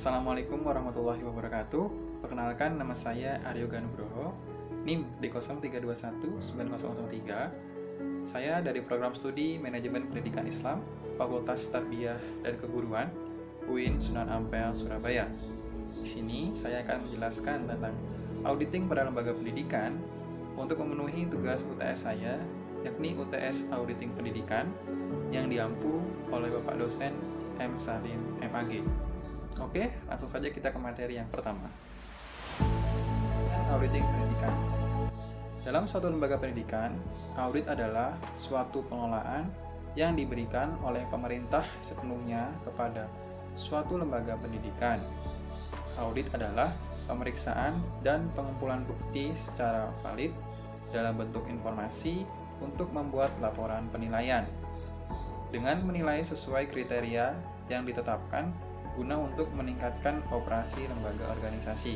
Assalamualaikum warahmatullahi wabarakatuh. Perkenalkan, nama saya Aryo Ganugroho, NIM D03219003. Saya dari program studi Manajemen Pendidikan Islam, Fakultas Tarbiyah dan Keguruan, UIN Sunan Ampel, Surabaya. Di sini saya akan menjelaskan tentang auditing pada lembaga pendidikan untuk memenuhi tugas UTS saya, yakni UTS Auditing Pendidikan yang diampu oleh Bapak dosen M. Salim, MAG. Oke, langsung saja kita ke materi yang pertama. Auditing pendidikan. Dalam suatu lembaga pendidikan, audit adalah suatu pengelolaan yang diberikan oleh pemerintah sepenuhnya kepada suatu lembaga pendidikan. Audit adalah pemeriksaan dan pengumpulan bukti secara valid dalam bentuk informasi untuk membuat laporan penilaian dengan menilai sesuai kriteria yang ditetapkan guna untuk meningkatkan operasi lembaga organisasi.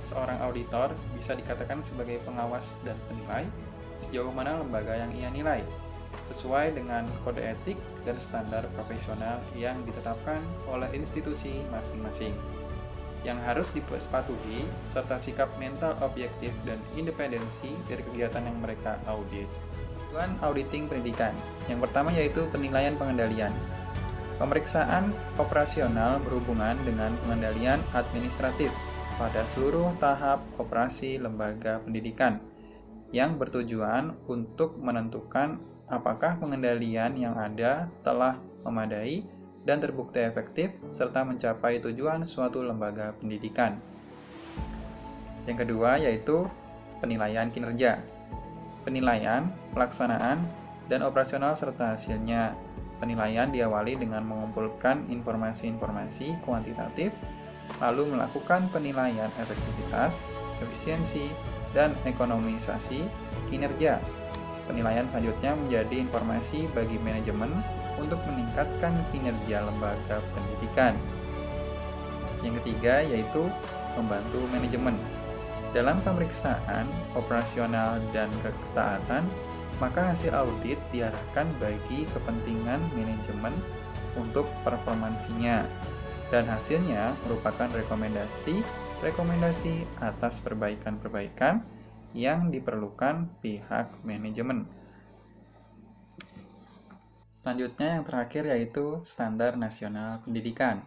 Seorang auditor bisa dikatakan sebagai pengawas dan penilai sejauh mana lembaga yang ia nilai, sesuai dengan kode etik dan standar profesional yang ditetapkan oleh institusi masing-masing, yang harus dipatuhi serta sikap mental objektif dan independensi dari kegiatan yang mereka audit. Tujuan auditing pendidikan. Yang pertama yaitu penilaian pengendalian. Pemeriksaan operasional berhubungan dengan pengendalian administratif pada seluruh tahap operasi lembaga pendidikan yang bertujuan untuk menentukan apakah pengendalian yang ada telah memadai dan terbukti efektif serta mencapai tujuan suatu lembaga pendidikan. Yang kedua yaitu penilaian kinerja. Penilaian, pelaksanaan, dan operasional serta hasilnya. Penilaian diawali dengan mengumpulkan informasi-informasi kuantitatif, lalu melakukan penilaian efektivitas, efisiensi, dan ekonomisasi kinerja. Penilaian selanjutnya menjadi informasi bagi manajemen untuk meningkatkan kinerja lembaga pendidikan. Yang ketiga yaitu membantu manajemen. Dalam pemeriksaan operasional dan ketaatan, maka hasil audit diarahkan bagi kepentingan manajemen untuk performansinya, dan hasilnya merupakan rekomendasi atas perbaikan-perbaikan yang diperlukan pihak manajemen. Selanjutnya yang terakhir yaitu Standar Nasional Pendidikan.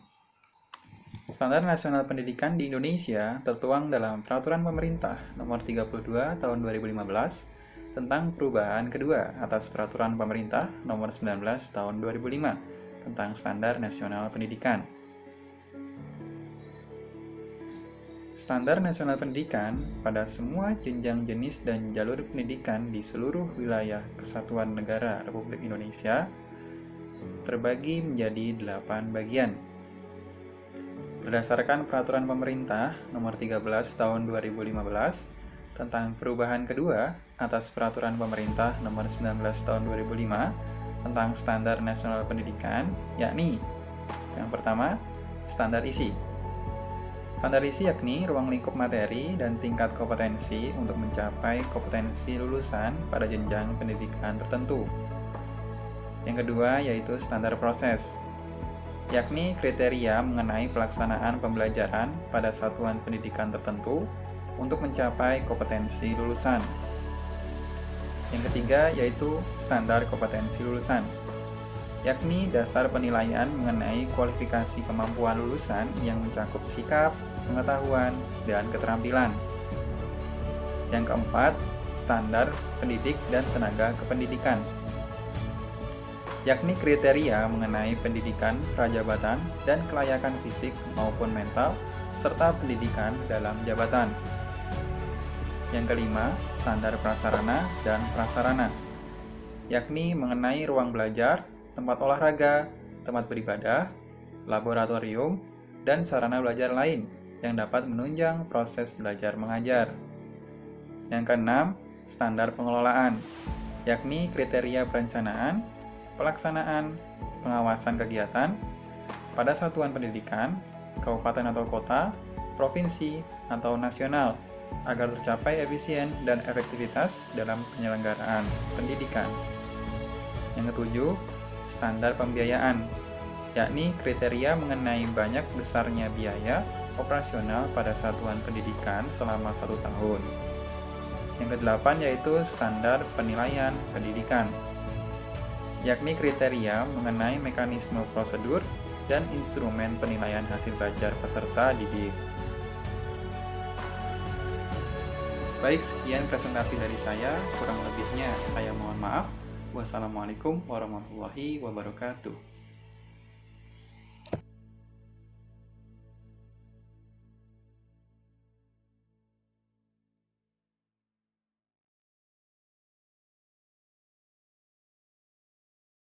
Standar Nasional Pendidikan di Indonesia tertuang dalam Peraturan Pemerintah Nomor 32 Tahun 2015 tentang perubahan kedua atas Peraturan Pemerintah Nomor 19 Tahun 2005 tentang Standar Nasional Pendidikan. Standar Nasional Pendidikan pada semua jenjang jenis dan jalur pendidikan di seluruh wilayah Kesatuan Negara Republik Indonesia terbagi menjadi 8 bagian. Berdasarkan Peraturan Pemerintah Nomor 13 Tahun 2015 tentang perubahan kedua atas Peraturan Pemerintah Nomor 19 Tahun 2005 tentang Standar Nasional Pendidikan, yakni yang pertama, standar isi. Standar isi yakni ruang lingkup materi dan tingkat kompetensi untuk mencapai kompetensi lulusan pada jenjang pendidikan tertentu. Yang kedua yaitu standar proses, yakni kriteria mengenai pelaksanaan pembelajaran pada satuan pendidikan tertentu untuk mencapai kompetensi lulusan. Yang ketiga yaitu standar kompetensi lulusan, yakni dasar penilaian mengenai kualifikasi kemampuan lulusan yang mencakup sikap, pengetahuan, dan keterampilan. Yang keempat, standar pendidik dan tenaga kependidikan, yakni kriteria mengenai pendidikan prajabatan dan kelayakan fisik maupun mental, serta pendidikan dalam jabatan. Yang kelima, standar prasarana dan prasarana, yakni mengenai ruang belajar, tempat olahraga, tempat beribadah, laboratorium, dan sarana belajar lain yang dapat menunjang proses belajar mengajar. Yang keenam, standar pengelolaan, yakni kriteria perencanaan, pelaksanaan, pengawasan kegiatan pada satuan pendidikan, kabupaten atau kota, provinsi, atau nasional, agar tercapai efisien dan efektivitas dalam penyelenggaraan pendidikan. Yang ketujuh, standar pembiayaan, yakni kriteria mengenai banyak besarnya biaya operasional pada satuan pendidikan selama 1 tahun. Yang kedelapan yaitu standar penilaian pendidikan, yakni kriteria mengenai mekanisme prosedur dan instrumen penilaian hasil belajar peserta didik. Baik, sekian presentasi dari saya. Kurang lebihnya saya mohon maaf. Wassalamualaikum warahmatullahi wabarakatuh.